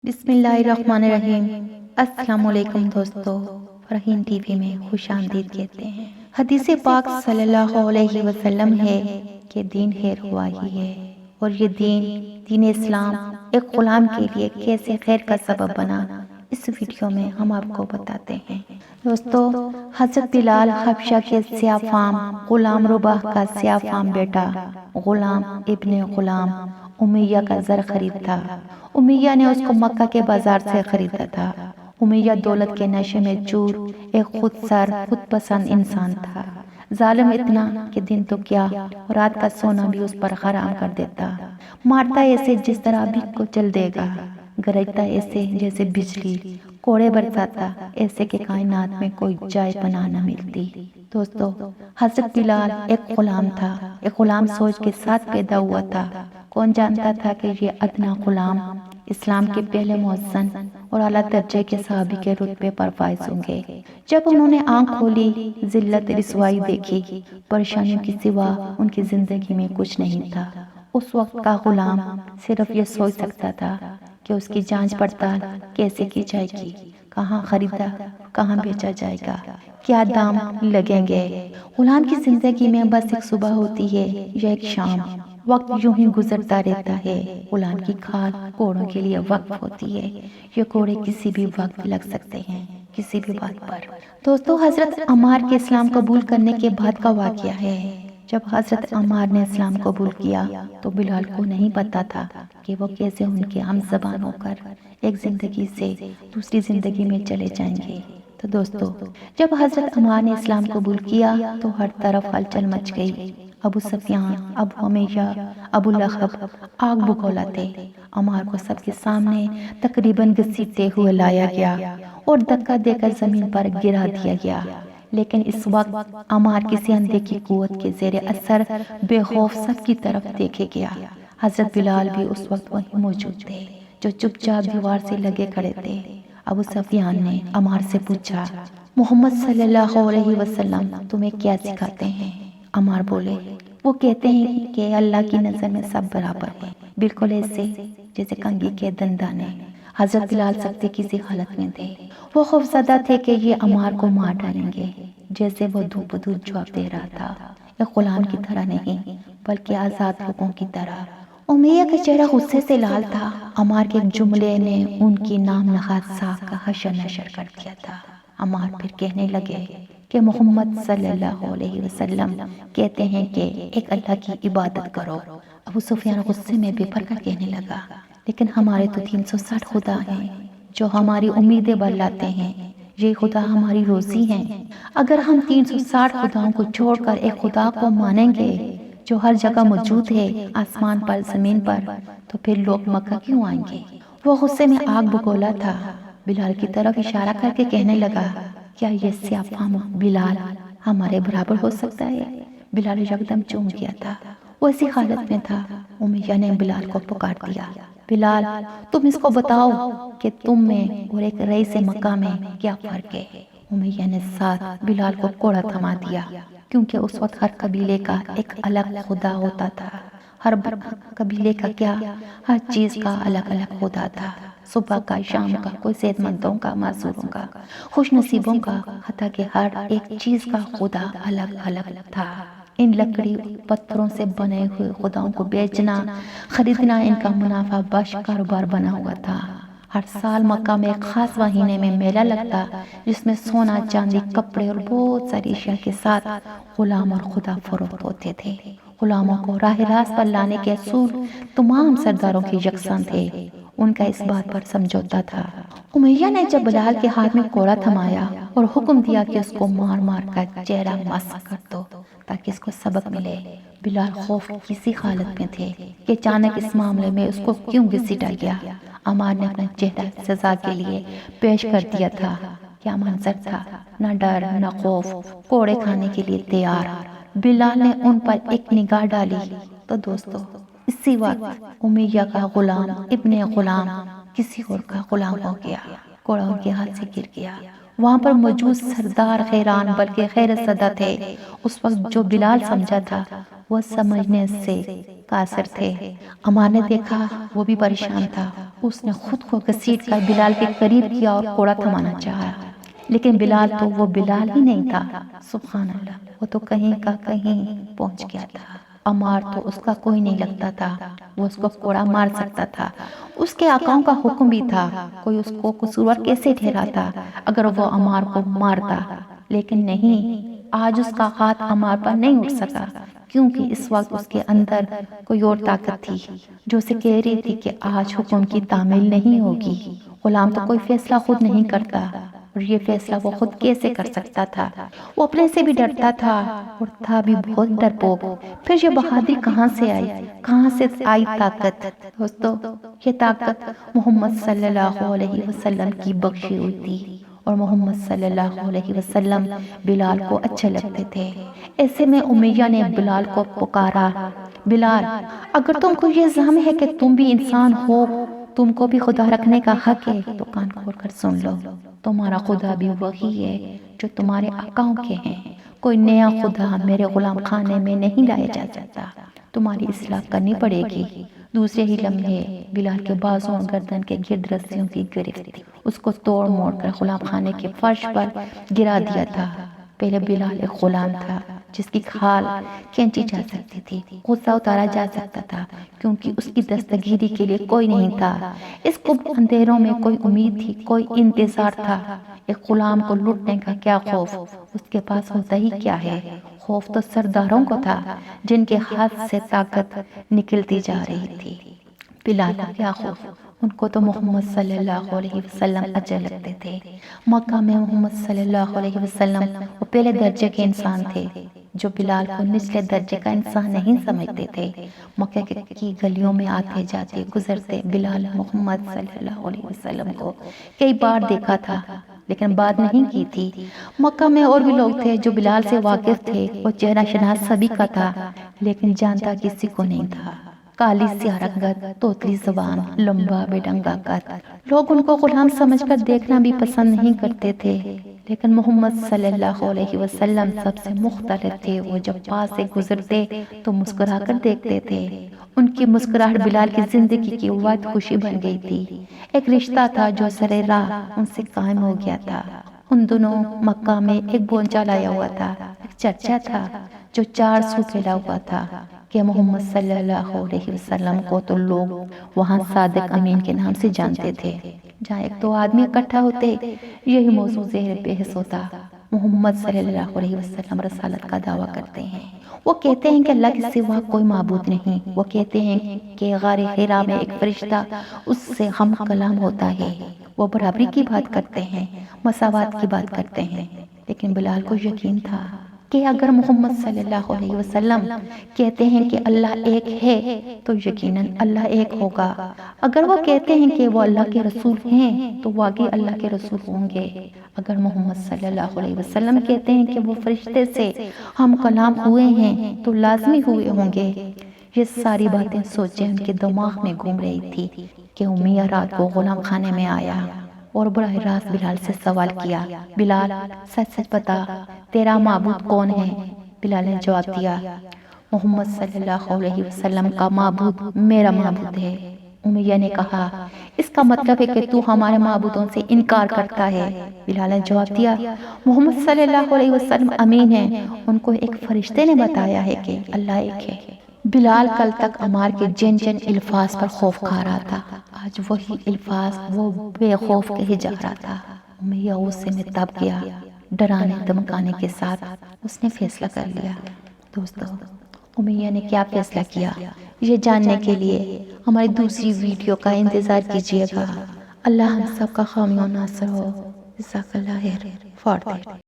بسم اللہ الرحمن الرحیم۔ السلام علیکم دوستو، فرحین ٹی وی میں خوش آمدید کہتے ہیں۔ حدیث پاک صلی اللہ علیہ وسلم ہے کہ دین خیر خواہی ہے، اور یہ دین اسلام ایک غلام کے لیے کیسے خیر کا سبب بنا، اس ویڈیو میں ہم آپ کو بتاتے ہیں۔ دوستو، حضرت بلال حبشہ کے سیاہ فام غلام رباح کا سیاہ فام بیٹا غلام ابن غلام امیہ کا زر خرید تھا۔ امیہ نے اس کو مکہ کے بازار سے خریدا تھا۔ امیہ دولت کے نشے میں چور، ایک خود پسند انسان تھا۔ ظالم اتنا کہ دن تو کیا، رات کا سونا بھی اس پر حرام کر دیتا۔ مارتا ایسے جس طرح بھیگ کو چل دے گا، گرجتا ایسے جیسے بجلی، کوڑے برساتا ایسے کہ کائنات میں کوئی جائے پناہ نہ ملتی۔ دوستو، حضرت بلال ایک غلام تھا، ایک غلام سوچ کے ساتھ پیدا ہوا تھا۔ کون جانتا تھا کہ یہ ادنا غلام اسلام کے پہلے مؤذن اور اعلیٰ درجے کے صحابی کے رتبے پر فائز ہوں گے۔ جب انہوں نے آنکھ کھولی، ذلت رسوائی دیکھی، پریشانیوں کی سوا ان کی زندگی میں کچھ نہیں تھا۔ اس وقت کا غلام صرف یہ سوچ سکتا تھا کہ اس کی جانچ پڑتال کیسے کی جائے گی، کہاں خریدا، کہاں بیچا جائے گا، کیا دام لگیں گے۔ غلام کی زندگی میں بس ایک صبح ہوتی ہے یا ایک شام، وقت یوں ہی گزرتا رہتا ہے۔ غلام کی کھال کوڑوں کے لیے وقف ہوتی ہے، یہ کوڑے کسی بھی وقت لگ سکتے ہیں، کسی بھی بات پر۔ دوستو، حضرت عمار کے اسلام قبول کرنے کے بعد کا واقعہ ہے۔ جب حضرت عمار نے اسلام قبول کیا تو بلال کو نہیں پتا تھا کہ وہ کیسے ان کے ہم زبان ہو کر ایک زندگی سے دوسری زندگی میں چلے جائیں گے۔ تو دوستو، جب حضرت عمار نے اسلام قبول کیا تو ہر طرف ہلچل مچ گئی۔ ابو سفیان، ابو امیہ، ابو لہب آگ بگولا تھے۔ عمار کو سب کے سامنے تقریباً گھسیٹتے ہوئے لایا گیا اور دھکا دے کر زمین پر گرا دیا گیا۔ لیکن اس وقت عمار کسی اندھے کی قوت کے زیر اثر بے خوف سب کی طرف دیکھے گیا۔ حضرت بلال بھی اس وقت وہیں موجود تھے، جو چپ چاپ دیوار سے لگے کھڑے تھے۔ ابو سفیان نے عمار سے پوچھا، محمد صلی اللہ علیہ وسلم تمہیں کیا سکھاتے ہیں؟ عمار بولے، وہ کہتے ہیں کہ اللہ کی نظر میں سب برابر ہیں، بالکل ایسے جیسے کنگھی کے دندانے۔ حضرت بلال سکتے کسی حالت میں تھے، وہ خوفزدہ تھے کہ یہ عمار کو مار ڈالیں گے۔ جیسے وہ دھوپ دھوپ جواب دے رہا تھا، ایک غلام کی طرح نہیں بلکہ آزاد لوگوں کی طرح۔ امیہ کا چہرہ غصے سے لال تھا۔ عمار کے ایک جملے نے ان کی نام نہاد ساکھ کا حشر نشر کر دیا تھا۔ عمار پھر کہنے لگے کہ محمد صلی اللہ علیہ وسلم کہتے ہیں کہ ایک اللہ کی عبادت کرو۔ ابو سفیان غصے میں بے پرواہ کہنے لگا، لیکن ہمارے تو 360 خدا ہیں جو ہماری امیدیں بدلاتے ہیں، یہ خدا ہماری روزی ہیں۔ اگر ہم 360 خداؤں کو چھوڑ کر ایک خدا کو مانیں گے جو ہر جگہ موجود ہے، آسمان پر، زمین پر، تو پھر لوگ مکہ کیوں آئیں گے؟ وہ غصے میں آگ بگولا تھا۔ بلال کی طرف اشارہ کر کے کہنے لگا، کیا یہ سیاہ فام بلال ہمارے برابر ہو سکتا ہے؟ بلال یکدم چونک گیا تھا، وہ اسی حالت میں تھا۔ امیہ نے بلال کو پکار دیا، بلال تم اس کو بتاؤ کہ تم میں اور ایک رئیس مکہ میں کیا فرق ہے؟ امیہ نے ساتھ بلال کو کوڑا تھما دیا، کیونکہ اس وقت ہر قبیلے کا ایک الگ خدا ہوتا تھا۔ ہر قبیلے کا کیا، ہر چیز کا الگ الگ خدا تھا۔ صبح کا، شام کا، کوئی صحت مندوں کا، معذوروں کا، خوش نصیبوں کا، حتیٰ کہ ہر ایک چیز کا خدا الگ الگ تھا۔ ان لکڑی پتھروں سے بنے ہوئے خداؤں کو بیچنا، خریدنا ان کا منافع بخش کاروبار بنا ہوا تھا۔ ہر سال مکہ میں ایک خاص مہینے میں میلہ لگتا، جس میں سونا، چاندی، کپڑے اور بہت ساری اشیاء کے ساتھ غلام اور خدا فروخت ہوتے تھے۔ غلاموں کو راہ راست پر لانے کے اصول تمام سرداروں کے یکساں تھے، ان کا اس بات پر سمجھوتا تھا۔ امیہ نے جب بلال کے ہاتھ میں کوڑا تھمایا اور حکم دیا کہ اس کو مار مار کر چہرہ مسخ کر دو تاکہ اس کو سبق ملے، بلال خوف کی سی حالت میں تھے کہ اچانک اس معاملے میں اس کو کیوں گھسیٹا گیا۔ عمار نے اپنا چہرہ سزا کے لیے پیش کر دیا تھا۔ کیا منظر تھا، نہ ڈر نہ خوف، کوڑے کھانے کے لیے تیار۔ بلال نے ان پر ایک نگاہ ڈالی تو دوستو، اسی وقت امیہ کا غلام ابن غلام کسی اور کا غلام ہو گیا، کوڑا ان کے ہاتھ سے گر گیا۔ وہاں پر موجود سردار حیران بلکہ حیرت زدہ تھے۔ اس وقت جو بلال سمجھا تھا وہ سمجھنے سے قاصر تھے۔ عمار نے دیکھا وہ بھی پریشان تھا اس نے خود کو گھسیٹ کر بلال کے قریب کیا اور کوڑا تھمانا چاہا، لیکن بلال تو وہ بلال ہی نہیں تھا۔ سبحان اللہ، وہ تو کہیں کا کہیں پہنچ گیا تھا۔ عمار تو اس کا کوئی نہیں لگتا تھا، وہ اس کو کوڑا مار سکتا تھا۔ اس کے آقاؤں کا حکم بھی تھا، کوئی اس کو قصور کیسے ٹھہراتا اگر وہ عمار کو مارتا، لیکن نہیں، آج اس کا ہاتھ عمار پر نہیں اٹھ سکا، کیونکہ اس وقت اس کے اندر کوئی اور طاقت تھی جو اسے کہہ رہی تھی کہ آج حکم کی تعمیل نہیں ہوگی۔ غلام تو کوئی فیصلہ خود نہیں کرتا، اور یہ فیصلہ وہ خود کیسے کر سکتا تھا؟ وہ اپنے سے بھی ڈرتا تھا اور تھا بھی بہت ڈرپوک۔ پھر یہ بہادری کہاں سے آئی؟ کہاں سے آئی طاقت؟ دوستو، یہ طاقت محمد صلی اللہ علیہ وسلم کی بخشی ہوئی تھی، اور محمد صلی اللہ علیہ وسلم بلال کو اچھے لگتے تھے۔ ایسے میں امیہ نے بلال کو پکارا، بلال، اگر تم کو یہ زعم ہے کہ تم بھی انسان ہو، تم کو بھی خدا رکھنے کا حق ہے، تو کان کھول کر سن لو، تمہارا خدا بھی وہی ہے جو تمہارے آقاؤں کے ہیں۔ کوئی نیا خدا میرے غلام خانے میں نہیں لایا جا سکتا، تمہاری اصلاح کرنی پڑے گی۔ دوسرے ہی لمحے بلال کے بازوں اور گردن کے گرد رسیوں کی گرفت تھی، اس کو توڑ موڑ کر غلام خانے کے فرش پر گرا دیا تھا۔ پہلے بلال ایک غلام تھا جس کی کھال کھینچی جا سکتی تھی، غصہ اتارا جا سکتا تھا، کیونکہ اس کی دستگیری کے لیے کوئی نہیں تھا۔ اس کو اندھیروں میں کوئی امید تھی، کوئی انتظار تھا۔ ایک غلام کو لوٹنے کا کیا خوف، اس کے پاس ہوتا ہی کیا ہے؟ خوف تو سرداروں کو تھا جن کے ہاتھ سے طاقت نکلتی جا رہی تھی۔ بلال کا کیا خوف، ان کو تو محمد صلی اللہ علیہ وسلم اچھے لگتے تھے۔ مکہ میں محمد صلی اللہ علیہ وسلم وہ پہلے درجے کے انسان تھے جو بلال کو نچلے درجے کا انسان نہیں سمجھتے تھے۔ مکہ کی گلیوں میں آتے جاتے گزرتے بلال محمد صلی اللہ علیہ وسلم کو کئی بار دیکھا تھا، لیکن بات نہیں کی تھی۔ مکہ میں اور بھی لوگ تھے جو بلال سے واقف تھے، وہ چہرہ شناس سبھی کا تھا، لیکن جانتا کسی کو نہیں تھا۔ کالی سیاہ رنگت، توتلی زبان، لمبا بے ڈنگا قد، لوگ ان کو غلام سمجھ کر دیکھنا بھی پسند نہیں کرتے تھے، لیکن محمد صلی اللہ علیہ وسلم سب سے مختلف تھے۔ وہ جب پاس سے گزرتے تو مسکرا کر دیکھتے تھے۔ ان کی مسکراہٹ بلال کی زندگی کی واحد خوشی بن گئی تھی۔ ایک رشتہ تھا جو سرے راہ ان سے قائم ہو گیا تھا۔ ان دنوں مکہ میں ایک بونچا لایا ہوا تھا، ایک چرچا تھا جو 4 سو پھیلا ہوا تھا کہ محمد صلی اللہ علیہ وسلم کو تو لوگ وہاں صادق امین کے نام سے جانتے تھے۔ جہاں 1-2 آدمی اکٹھا ہوتے، یہی موضوع زیر بحث ہوتا۔ محمد صلی اللہ علیہ وسلم رسالت کا دعویٰ کرتے ہیں، وہ کہتے ہیں کہ اللہ کے سوا کوئی معبود نہیں، وہ کہتے ہیں کہ غار حرا میں ایک فرشتہ اس سے ہم کلام ہوتا ہے، وہ برابری کی بات کرتے ہیں، مساوات کی بات کرتے ہیں۔ لیکن بلال کو یقین تھا کہ اگر محمد صلی اللہ علیہ وسلم کہتے ہیں کہ اللہ ایک ہے تو یقیناً اللہ ایک ہوگا۔ اگر وہ کہتے ہیں کہ وہ اللہ کے رسول ہیں تو واقعی اللہ کے رسول ہوں گے۔ اگر محمد صلی اللہ علیہ وسلم کہتے ہیں کہ وہ فرشتے سے ہم کلام ہوئے ہیں تو لازمی ہوئے ہوں گے۔ یہ ساری باتیں سوچیں ان کے دماغ میں گھوم رہی تھی کہ امیہ رات کو غلام خانے میں آیا اور براہ راست بلال سے سوال کیا، بلال سچ سچ بتا، تیرا معبود کون ہے؟ بلال نے جواب دیا، محمد صلی اللہ علیہ وسلم کا معبود میرا معبود ہے۔ امیہ نے کہا، اس کا مطلب ہے کہ تو ہمارے معبودوں سے انکار کرتا ہے۔ بلال نے جواب دیا، محمد صلی اللہ علیہ وسلم امین ہیں، ان کو ایک فرشتے نے بتایا ہے کہ اللہ ایک ہے۔ بلال کل تک عمار کے جن جن الفاظ پر خوف کھا رہا تھا، آج وہی الفاظ وہ بے خوف کہے جا رہا تھا۔ امیہ غصے میں تپ گیا، ڈرانے دھمکانے کے ساتھ اس نے فیصلہ کر لیا۔ دوستو، امیہ نے کیا فیصلہ کیا، یہ جاننے کے لیے ہماری دوسری ویڈیو کا انتظار کیجیے گا۔ اللہ ہم سب کا حامی و ناصر ہو۔ جزاک اللہ خیر فار دیٹ۔